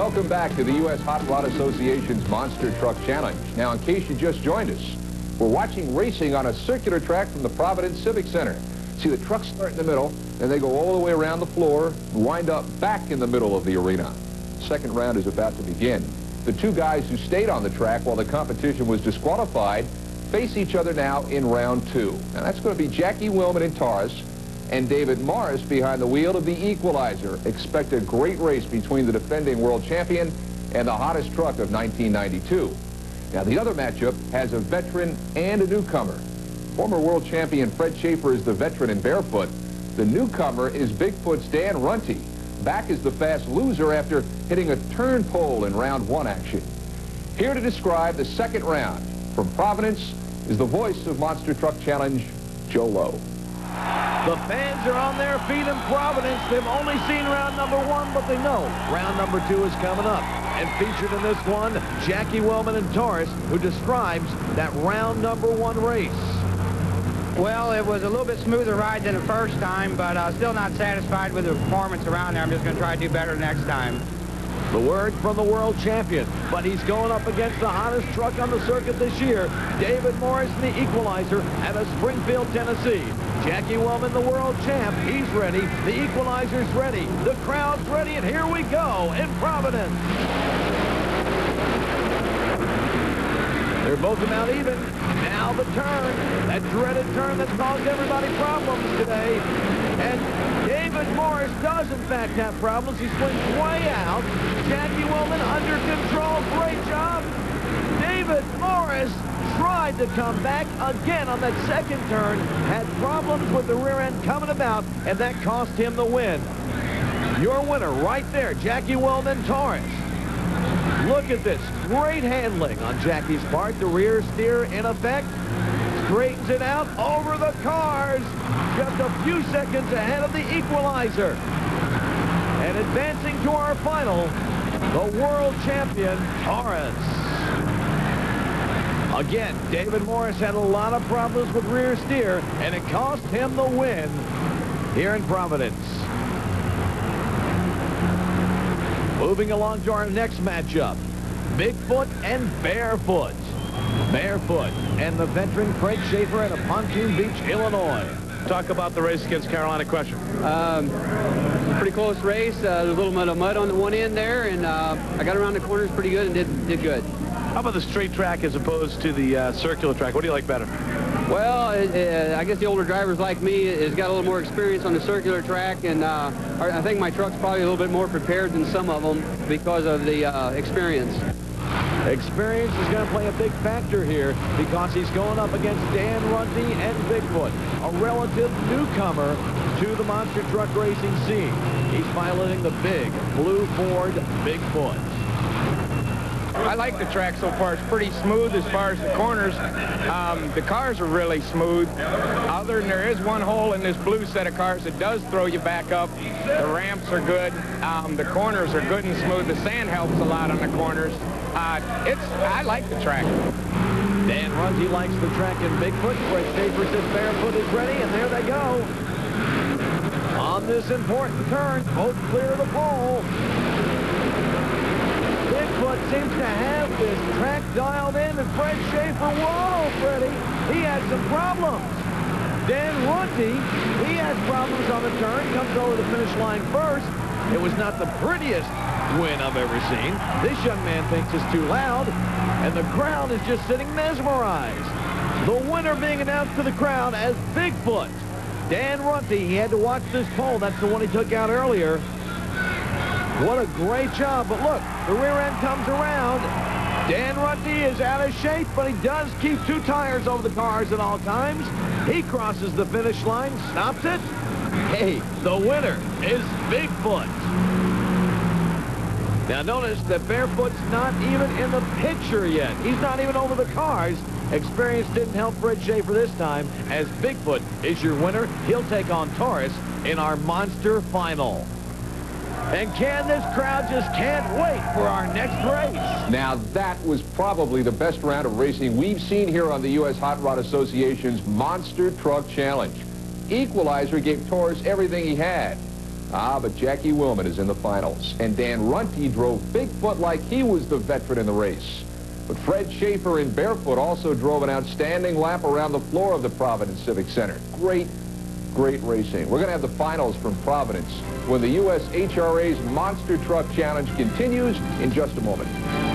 Welcome back to the U.S. Hot Rod Association's Monster Truck Challenge. Now, in case you just joined us, we're watching racing on a circular track from the Providence Civic Center. See, the trucks start in the middle, and they go all the way around the floor, wind up back in the middle of the arena. Second round is about to begin. The two guys who stayed on the track while the competition was disqualified face each other now in round two. Now, that's going to be Jackie Willman in Taurus and David Morris behind the wheel of the Equalizer. Expect a great race between the defending world champion and the hottest truck of 1992. Now, the other matchup has a veteran and a newcomer. Former world champion Fred Schaefer is the veteran in barefoot. The newcomer is Bigfoot's Dan Runte, back as the fast loser after hitting a turn pole in round one action. Here to describe the second round from Providence is the voice of Monster Truck Challenge, Joe Lowe. The fans are on their feet in Providence. They've only seen round number one, but they know round number two is coming up. And featured in this one, Jackie Willman in Taurus, who describes that round number one race. Well, it was a little bit smoother ride than the first time, but still not satisfied with the performance around there. I'm just going to try to do better next time. The word from the world champion, but he's going up against the hottest truck on the circuit this year, David Morris in the Equalizer out of Springfield, Tennessee. Jackie Willman, the world champ, he's ready. The Equalizer's ready. The crowd's ready, and here we go in Providence. They're both about even. Now the turn, that dreaded turn that's caused everybody problems today. And David Morris does, in fact, have problems. He swings way out. Jackie Willman under control. Great job. David Morris tried to come back again on that second turn. Had problems with the rear end coming about, and that cost him the win. Your winner right there, Jackie Willman, Taurus. Look at this. Great handling on Jackie's part. The rear steer in effect. Straightens it out over the cars. Just a few seconds ahead of the Equalizer. And advancing to our final, the world champion, Taurus. Again, David Morris had a lot of problems with rear steer, and it cost him the win here in Providence. Moving along to our next matchup, Bigfoot and Barefoot. Barefoot and the veteran Fred Schaefer out of Pontoon Beach, Illinois. Talk about the race against Carolina Crusher. Pretty close race. There's a little bit of mud on the one end there, and I got around the corners pretty good and did good. How about the straight track as opposed to the circular track? What do you like better? Well, I guess the older drivers like me has got a little more experience on the circular track, and I think my truck's probably a little bit more prepared than some of them because of the experience. Experience is going to play a big factor here because he's going up against Dan Runte and Bigfoot, a relative newcomer to the monster truck racing scene. He's piloting the big blue Ford Bigfoot. I like the track so far. It's pretty smooth as far as the corners. The cars are really smooth. Other than there is one hole in this blue set of cars that does throw you back up. The ramps are good. The corners are good and smooth. The sand helps a lot on the corners. I like the track. Dan Runte likes the track in Bigfoot. Fred Schaefer says Barefoot is ready, and there they go. On this important turn, both clear of the pole. Bigfoot seems to have this track dialed in, and Fred Schaefer, whoa, Freddie, he had some problems. Dan Runte, he has problems on the turn, comes over the finish line first. It was not the prettiest win I've ever seen. This young man thinks it's too loud, and the crowd is just sitting mesmerized. The winner being announced to the crowd as Bigfoot. Dan Runte, he had to watch this pole. That's the one he took out earlier. What a great job, but look, the rear end comes around. Dan Runte is out of shape, but he does keep two tires over the cars at all times. He crosses the finish line, stops it. Hey, the winner is Bigfoot. Now notice that Barefoot's not even in the picture yet. He's not even over the cars. Experience didn't help Fred Schaefer this time, as Bigfoot is your winner. He'll take on Taurus in our Monster Final. And this crowd just can't wait for our next race. Now, that was probably the best round of racing we've seen here on the U.S. Hot Rod Association's Monster Truck Challenge. Equalizer gave Taurus everything he had. But Jackie Willman is in the finals. And Dan Runte drove Bigfoot like he was the veteran in the race. But Fred Schaefer in Barefoot also drove an outstanding lap around the floor of the Providence Civic Center. Great racing. We're going to have the finals from Providence when the USHRA's Monster Truck Challenge continues in just a moment.